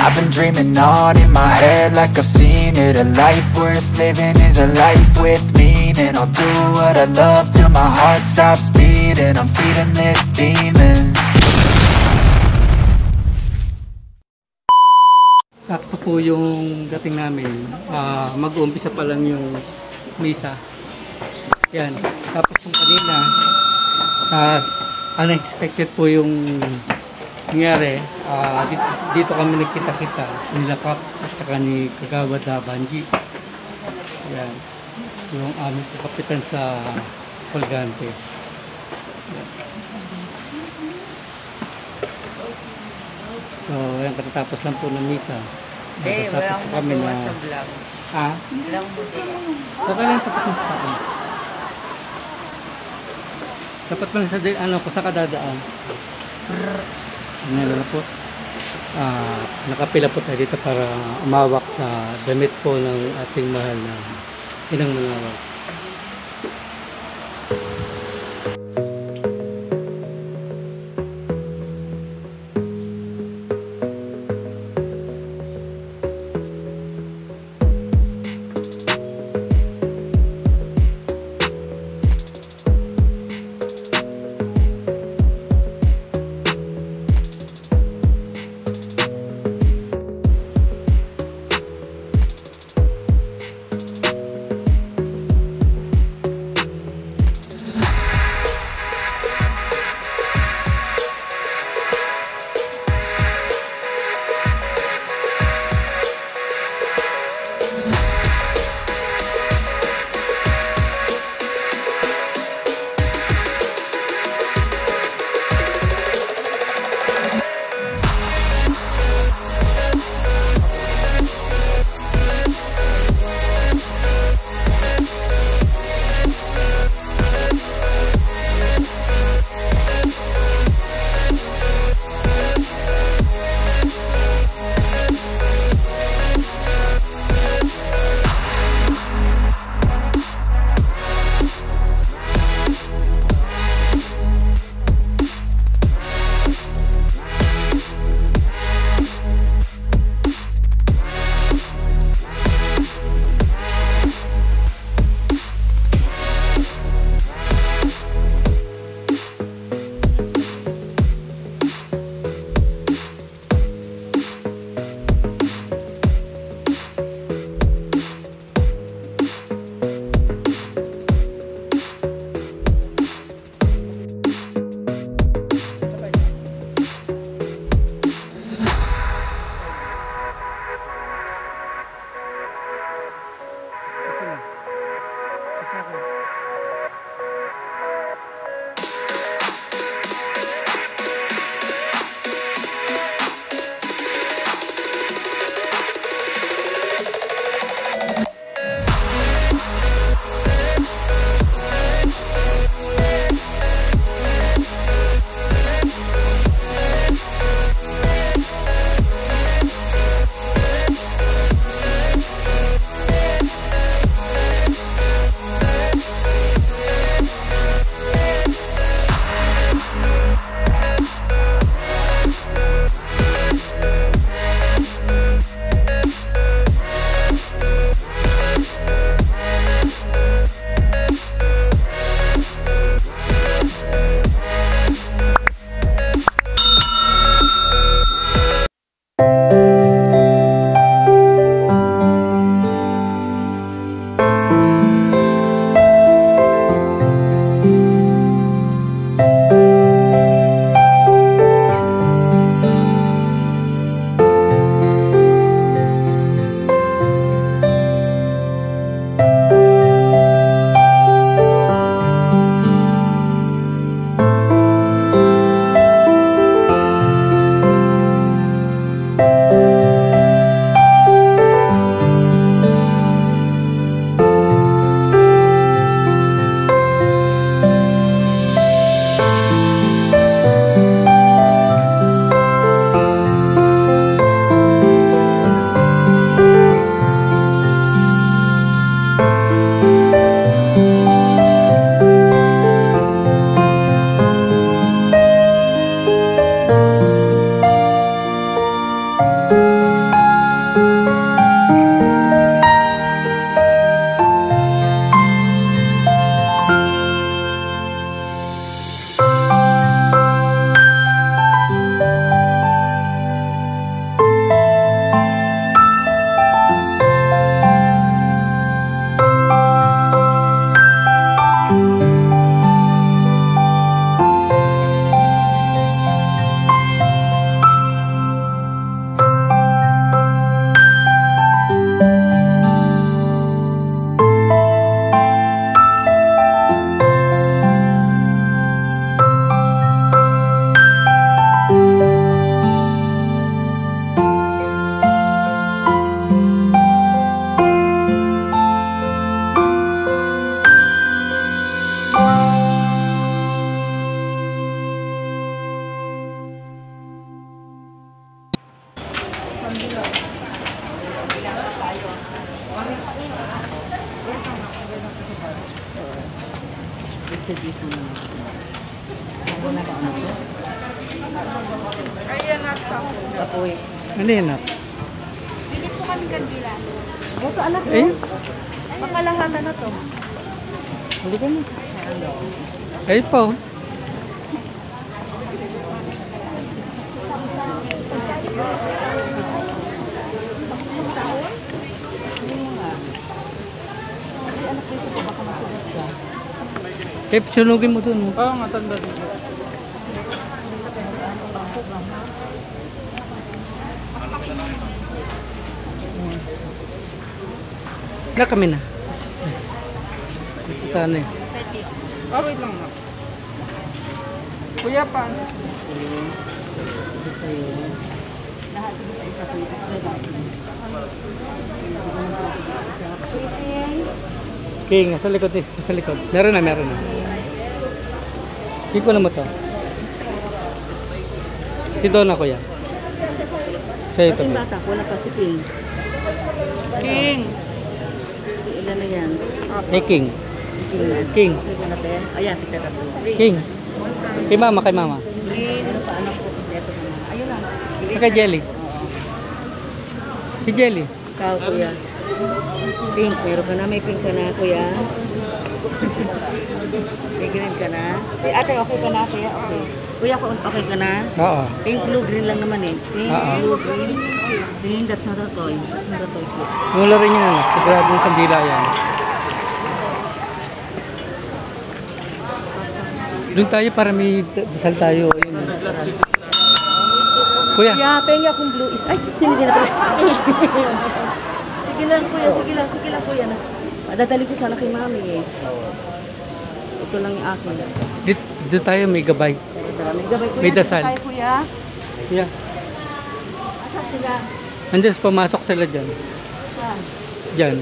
I've been dreaming on in my head like I've seen it. A life worth living is a life with meaning. I'll do what I love till my heart stops beating. I'm feeding this demon. Sakto po yung dating namin. Mag-uumpisa pa lang yung misa. Yan. Tapos yung kanina, unexpected po yung nangyari. Dito kami nagkita-kita. Nila Kap at saka ni Kagawad Banji. Yan. Yung aming kapitan sa Colgante. Yan. So, yan, katatapos lang po ng misa. Walang magawa sa vlog. Walang magawa. Okay lang, tapat mo sa akin. Tapat mo lang sa kung saan ka dadaan. Ano na po. Nakapila po tayo dito para umawak sa damit po ng ating mahal na inang Manaog. dito na. Ako na ba ano to? Ayan at sa apoy. Ano yan, anak? Pilit po kami kandila. Ito anak mo. Eh? Pakalahatan na to. Hindi ka na. Ay po. Eh, sunugin mo dun. Oo nga, tanda dito. Na kami na. Ito sana eh. Oh, wait lang na. Kuya pa. Ito sa'yo. Lahat dito sa isa ko ito. King, sa likod eh. Sa likod. Meron na, meron na. Iko na mo to. Ito na kuya. Sa'yo ito. Kasi bata, wala pa si King. King! Ilan na yan? Eh, King. King na. King. King na natin. Ayan, tika na po. King. Kay mama, kay mama. Green. Paano po? Ito na. Ayun lang. Kay Jelly. Si Jelly. Ikaw, kuya. Pink. Meron ka na. May pink ka na, kuya. May green ka na. Ate, okay ka na, kuya? Okay. Kuya, okay ka na? Oo. Pink, blue, green lang naman eh. Pink, Oo. blue, green. Green, that's not a toy. That's not a toy. Mula rin yun. Sigurado yung kandila yan. Doon tayo para may dasal tayo. Ayun. Kuya. Kuya, pengi akong blue is. Ay, hindi na pala. Sige lang, kuya. Sige lang, kuya. Dadali ko sana kay mami eh. Ito lang yung akin. Dito tayo may gabay. May gabay, kuya. May dasal. Dito tayo, kuya. Kuya. Asa sila? Andiyan, pumasok sila dyan. Saan? Dyan.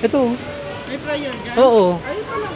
Ito. May prayer dyan? Oo. Ay, pala.